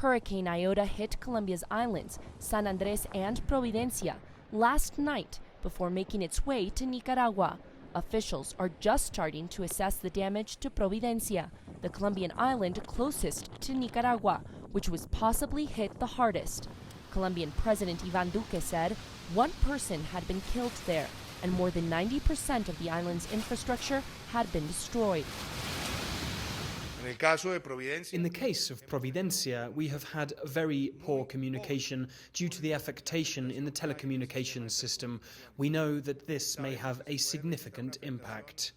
Hurricane Iota hit Colombia's islands, San Andres and Providencia, last night before making its way to Nicaragua. Officials are just starting to assess the damage to Providencia, the Colombian island closest to Nicaragua, which was possibly hit the hardest. Colombian President Iván Duque said one person had been killed there, and more than 90% of the island's infrastructure had been destroyed. In the case of Providencia, we have had very poor communication due to the affectation in the telecommunications system. We know that this may have a significant impact.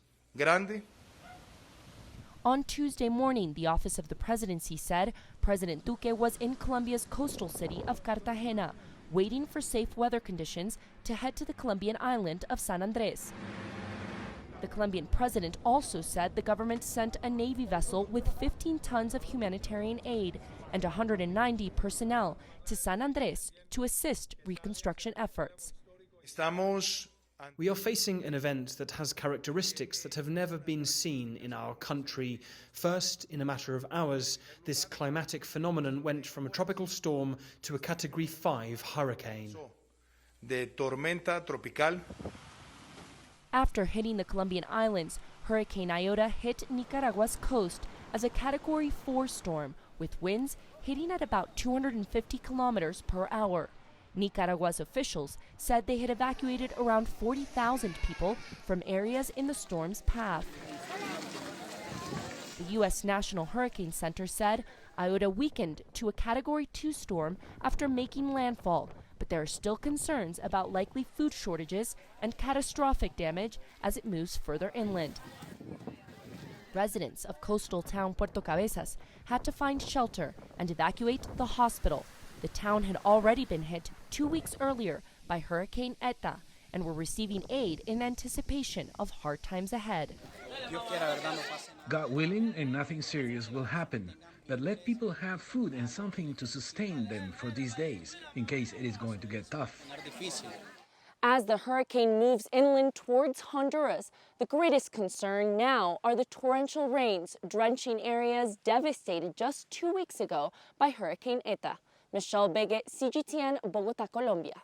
On Tuesday morning, the Office of the Presidency said President Duque was in Colombia's coastal city of Cartagena, waiting for safe weather conditions to head to the Colombian island of San Andres. The Colombian president also said the government sent a Navy vessel with 15 tons of humanitarian aid and 190 personnel to San Andres to assist reconstruction efforts. We are facing an event that has characteristics that have never been seen in our country. First, in a matter of hours, this climatic phenomenon went from a tropical storm to a Category 5 hurricane. De tormenta tropical. After hitting the Colombian islands, Hurricane Iota hit Nicaragua's coast as a Category 4 storm, with winds hitting at about 250 kilometers per hour. Nicaragua's officials said they had evacuated around 40,000 people from areas in the storm's path. The U.S. National Hurricane Center said Iota weakened to a Category 2 storm after making landfall, but there are still concerns about likely food shortages and catastrophic damage as it moves further inland. Residents of coastal town Puerto Cabezas had to find shelter and evacuate the hospital. The town had already been hit 2 weeks earlier by Hurricane Iota and were receiving aid in anticipation of hard times ahead. God willing, and nothing serious will happen. But let people have food and something to sustain them for these days, in case it is going to get tough. As the hurricane moves inland towards Honduras, the greatest concern now are the torrential rains drenching areas devastated just 2 weeks ago by Hurricane Iota. Begue, CGTN, Bogotá, Colombia.